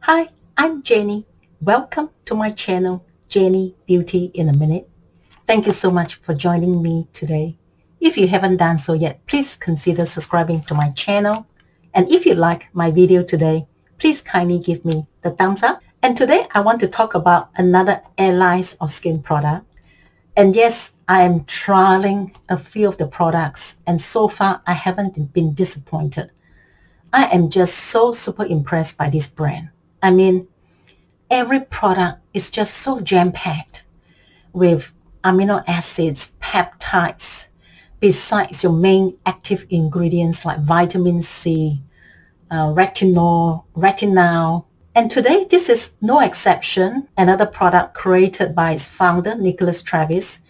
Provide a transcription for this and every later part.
Hi, I'm Jenny. Welcome to my channel, Jenny Beauty in a Minute. Thank you so much for joining me today. If you haven't done so yet, please consider subscribing to my channel. And if you like my video today, please kindly give me the thumbs up. And today I want to talk about another airlines of skin product. And yes, I am trialing a few of the products, and so far I haven't been disappointed. I am just so super impressed by this brand. I mean, every product is just so jam-packed with amino acids, peptides, besides your main active ingredients like vitamin C, retinol. And today, this is no exception. Another product created by its founder, Nicholas Travis.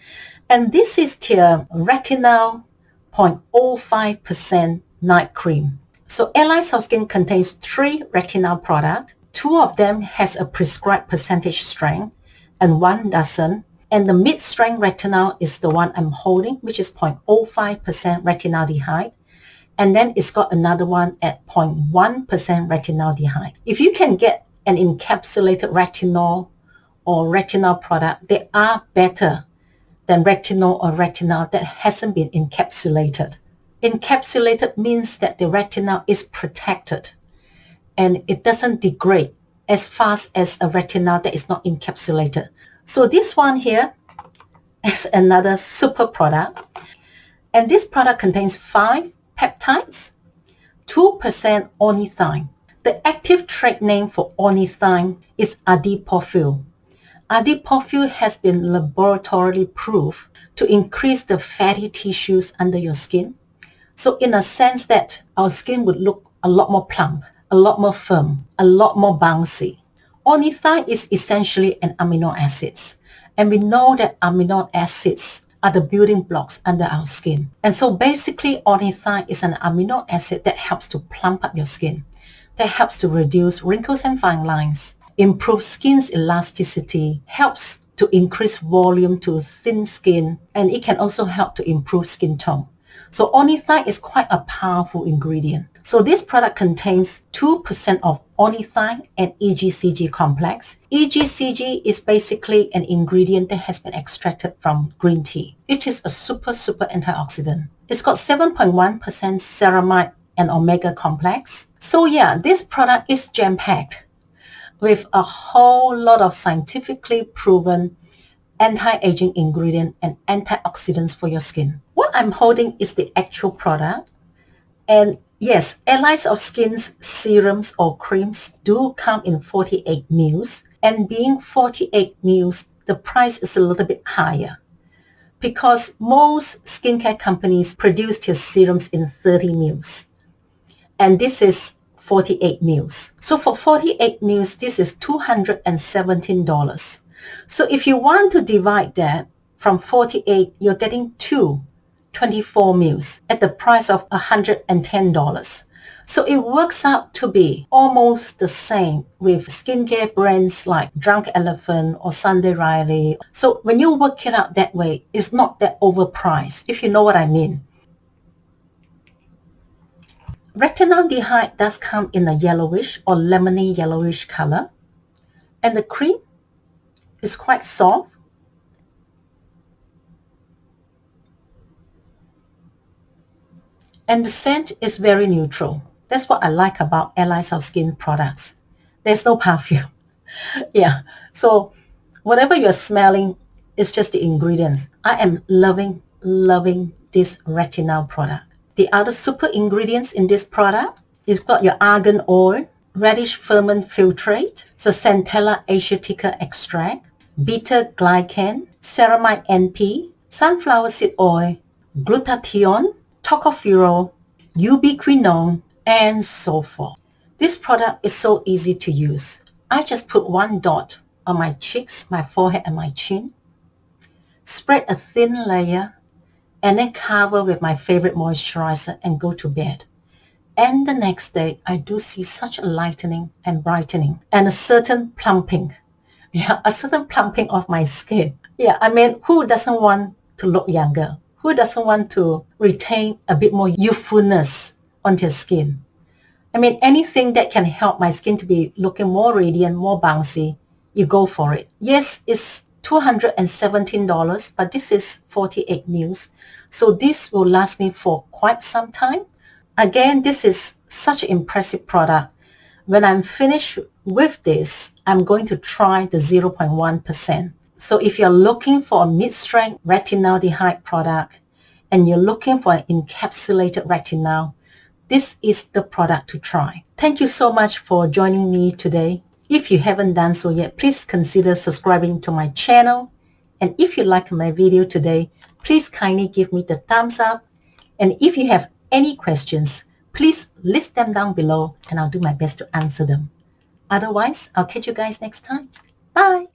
And this is the Retinal 0.05% Night Cream. So Allies of Skin contains 3 retinol products. 2 of them has a prescribed percentage strength and 1 doesn't. And the mid-strength retinol is the one I'm holding, which is 0.05% retinaldehyde. And then it's got another one at 0.1% retinaldehyde. If you can get an encapsulated retinol or retinol product, they are better than retinol or retinol that hasn't been encapsulated. Encapsulated means that the retinol is protected and it doesn't degrade as fast as a retinol that is not encapsulated. So this one here is another super product. And this product contains 5 peptides, 2% ornithine. The active trade name for ornithine is adipofil. Adipofil has been laboratorily proved to increase the fatty tissues under your skin. So in a sense that our skin would look a lot more plump, a lot more firm, a lot more bouncy. Ornithine is essentially an amino acids. And we know that amino acids are the building blocks under our skin. And so basically ornithine is an amino acid that helps to plump up your skin, that helps to reduce wrinkles and fine lines, improve skin's elasticity, helps to increase volume to thin skin, and it can also help to improve skin tone. So ornithine is quite a powerful ingredient. So this product contains 2% of ornithine and EGCG complex. EGCG is basically an ingredient that has been extracted from green tea. It is a super antioxidant. It's got 7.1% ceramide and omega complex. So yeah, this product is jam-packed with a whole lot of scientifically proven anti-aging ingredient and antioxidants for your skin. What I'm holding is the actual product. And yes, Allies of Skin's serums or creams do come in 48 ml. And being 48 ml, the price is a little bit higher because most skincare companies produce their serums in 30 ml. And this is 48 ml. So for 48 ml, this is $217. So if you want to divide that from 48, you're getting 24 ml at the price of $110. So it works out to be almost the same with skincare brands like Drunk Elephant or Sunday Riley. So when you work it out that way, it's not that overpriced, if you know what I mean. Retinaldehyde does come in a yellowish or lemony yellowish color. And the cream is quite soft. And the scent is very neutral. That's what I like about Allies of Skin products. There's no perfume. Yeah, so whatever you're smelling is just the ingredients. I am loving this retinol product. The other super ingredients in this product, you've got your argan oil, radish ferment filtrate, Centella asiatica extract, beta-glycan, ceramide NP, sunflower seed oil, glutathione, tocopherol, ubiquinone, and so forth. This product is so easy to use. I just put 1 dot on my cheeks, my forehead, and my chin, spread a thin layer, and then cover with my favorite moisturizer and go to bed. And the next day, I do see such a lightening and brightening and a certain plumping. Yeah, a certain plumping of my skin. Yeah, I mean, who doesn't want to look younger? Who doesn't want to retain a bit more youthfulness on their skin? I mean, anything that can help my skin to be looking more radiant, more bouncy, you go for it. Yes, it's $217, but this is 48 mils. So this will last me for quite some time. Again, this is such an impressive product. When I'm finished with this, I'm going to try the 0.1%. So if you're looking for a mid-strength retinaldehyde product and you're looking for an encapsulated retinol, this is the product to try. Thank you so much for joining me today. If you haven't done so yet, please consider subscribing to my channel. And if you like my video today, please kindly give me the thumbs up. And if you have any questions, please list them down below and I'll do my best to answer them. Otherwise, I'll catch you guys next time. Bye!